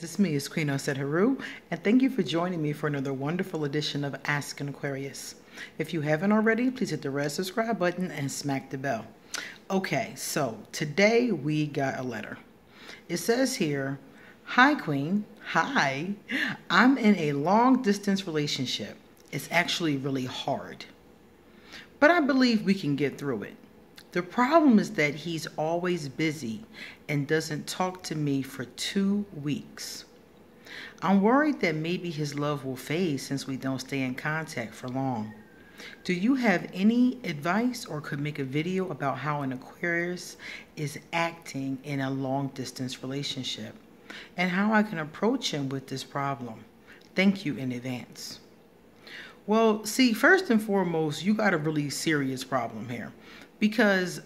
It's me, it's Queen Osset Haru, and thank you for joining me for another wonderful edition of Ask an Aquarius. If you haven't already, please hit the red subscribe button and smack the bell. Okay, so today we got a letter. It says here, "Hi Queen, hi, I'm in a long distance relationship. It's actually really hard, but I believe we can get through it. The problem is that he's always busy and doesn't talk to me for 2 weeks. I'm worried that maybe his love will fade since we don't stay in contact for long. Do you have any advice or could make a video about how an Aquarius is acting in a long distance relationship and how I can approach him with this problem? Thank you in advance." Well, see, first and foremost, you got a really serious problem here because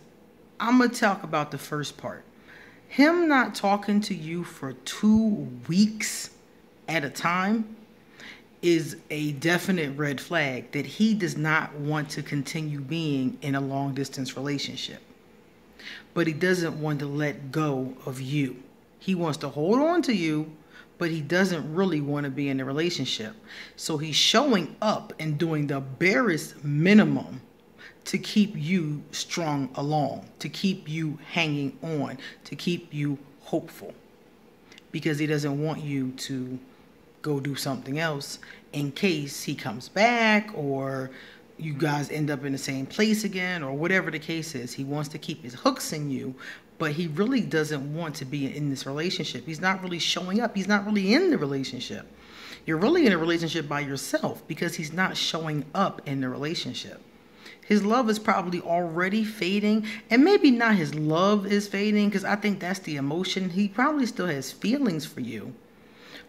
I'm going to talk about the first part. Him not talking to you for 2 weeks at a time is a definite red flag that he does not want to continue being in a long distance relationship. But he doesn't want to let go of you. He wants to hold on to you, but he doesn't really want to be in a relationship. So he's showing up and doing the barest minimum to keep you strung along, to keep you hanging on, to keep you hopeful. Because he doesn't want you to go do something else in case he comes back or you guys end up in the same place again or whatever the case is. He wants to keep his hooks in you, but he really doesn't want to be in this relationship. He's not really showing up. He's not really in the relationship. You're really in a relationship by yourself because he's not showing up in the relationship. His love is probably already fading, and maybe not his love is fading because I think that's the emotion. He probably still has feelings for you,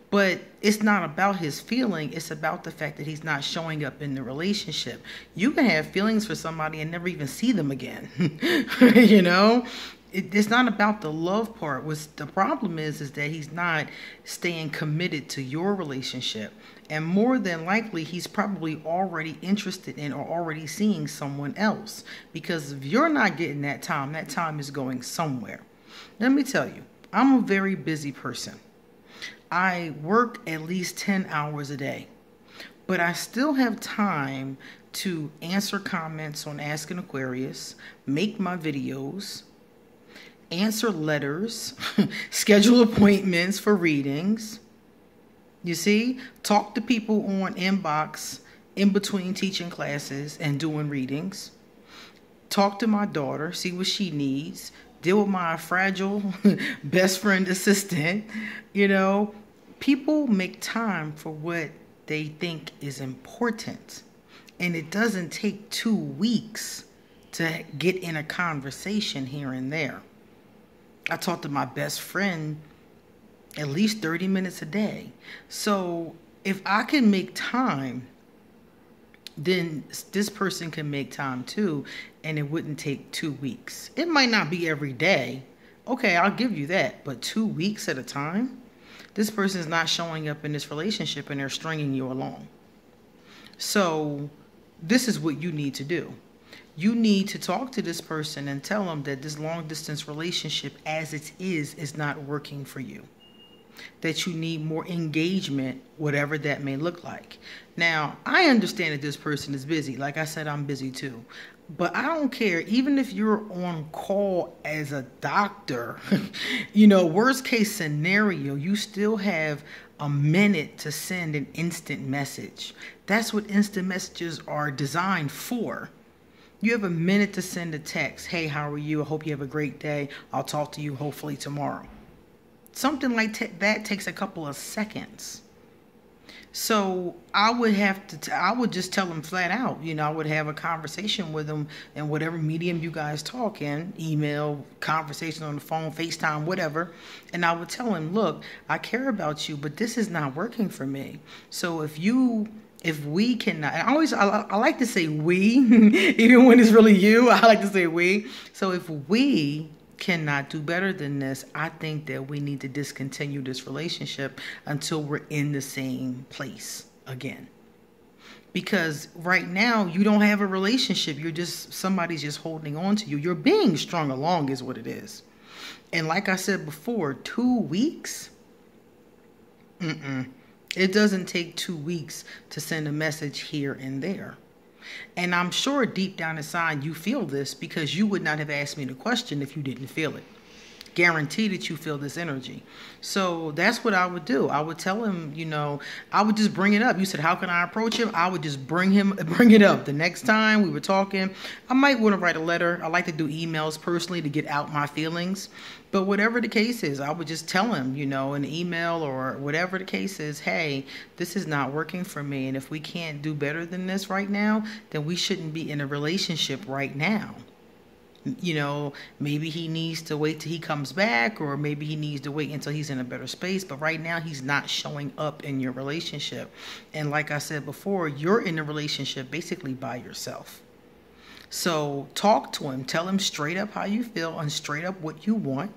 but it's not about his feeling. It's about the fact that he's not showing up in the relationship. You can have feelings for somebody and never even see them again. You know? It's not about the love part. What's the problem is that he's not staying committed to your relationship. And more than likely, he's probably already interested in or already seeing someone else. Because if you're not getting that time is going somewhere. Let me tell you, I'm a very busy person. I work at least 10 hours a day. But I still have time to answer comments on Ask an Aquarius, make my videos, answer letters, schedule appointments for readings. You see, talk to people on inbox in between teaching classes and doing readings. Talk to my daughter, see what she needs. Deal with my fragile best friend assistant. You know, people make time for what they think is important. And it doesn't take 2 weeks to get in a conversation here and there. I talk to my best friend at least 30 minutes a day. So if I can make time, then this person can make time too, and it wouldn't take 2 weeks. It might not be every day. Okay, I'll give you that. But 2 weeks at a time, this person is not showing up in this relationship and they're stringing you along. So this is what you need to do. You need to talk to this person and tell them that this long distance relationship as it is not working for you. That you need more engagement, whatever that may look like. Now, I understand that this person is busy. Like I said, I'm busy too. But I don't care. Even if you're on call as a doctor, you know, worst case scenario, you still have a minute to send an instant message. That's what instant messages are designed for. You have a minute to send a text. Hey, how are you? I hope you have a great day. I'll talk to you hopefully tomorrow. Something like that takes a couple of seconds. So I would just tell them flat out, you know, I would have a conversation with them in whatever medium you guys talk in, email, conversation on the phone, FaceTime, whatever. And I would tell him, look, I care about you, but this is not working for me. So if we cannot, and I like to say we, even when it's really you, I like to say we. So if we cannot do better than this, I think that we need to discontinue this relationship until we're in the same place again. Because right now you don't have a relationship. Somebody's just holding on to you. You're being strung along is what it is. And like I said before, 2 weeks, It doesn't take 2 weeks to send a message here and there. And I'm sure deep down inside you feel this, because you would not have asked me the question if you didn't feel it. Guarantee that you feel this energy. So that's what I would do. I would tell him, I would just bring it up. You said, how can I approach him? I would just bring it up. The next time we were talking, I might want to write a letter. I like to do emails personally to get out my feelings. But whatever the case is, I would just tell him, an email or whatever the case is, hey, this is not working for me. And if we can't do better than this right now, then we shouldn't be in a relationship right now. Maybe he needs to wait till he comes back, or maybe he needs to wait until he's in a better space. But right now he's not showing up in your relationship. And like I said before, you're in a relationship basically by yourself. So talk to him, tell him straight up how you feel and straight up what you want.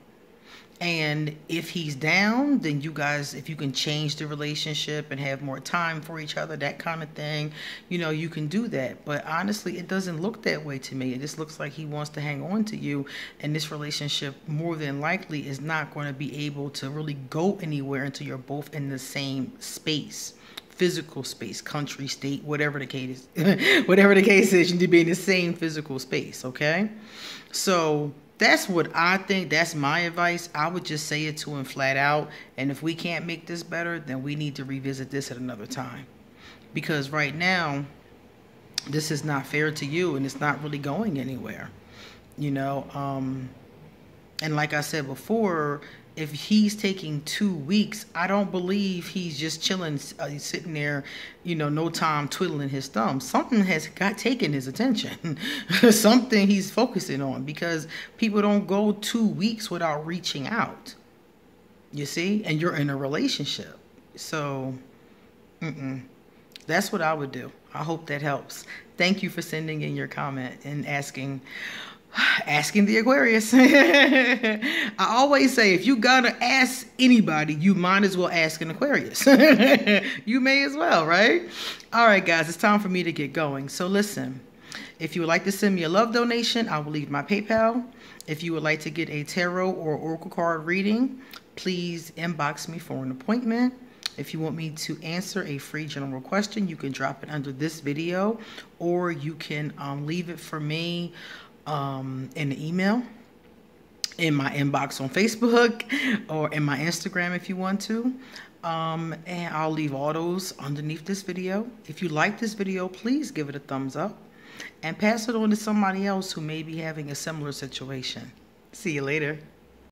And if he's down, then you guys, if you can change the relationship and have more time for each other, that kind of thing, you can do that. But honestly, it doesn't look that way to me. It just looks like he wants to hang on to you. And this relationship, more than likely, is not going to be able to really go anywhere until you're both in the same space. Physical space, country, state, whatever the case is. Whatever the case is, you need to be in the same physical space, okay? So that's what I think. That's my advice. I would just say it to him flat out. And if we can't make this better, then we need to revisit this at another time. Because right now, this is not fair to you, and it's not really going anywhere. And like I said before, if he's taking 2 weeks, I don't believe he's just chilling, sitting there, no time twiddling his thumbs. Something has taken his attention. Something he's focusing on, because people don't go 2 weeks without reaching out. You see? And you're in a relationship. So, that's what I would do. I hope that helps. Thank you for sending in your comment and asking the Aquarius. I always say, if you gotta ask anybody, you might as well ask an Aquarius. You may as well, right? All right, guys, it's time for me to get going. So listen, if you would like to send me a love donation, I will leave my PayPal. If you would like to get a tarot or oracle card reading, please inbox me for an appointment. If you want me to answer a free general question, you can drop it under this video, or you can leave it for me in the email, in my inbox on Facebook, or in my Instagram if you want to. And I'll leave all those underneath this video. If you like this video, please give it a thumbs up and pass it on to somebody else who may be having a similar situation. See you later.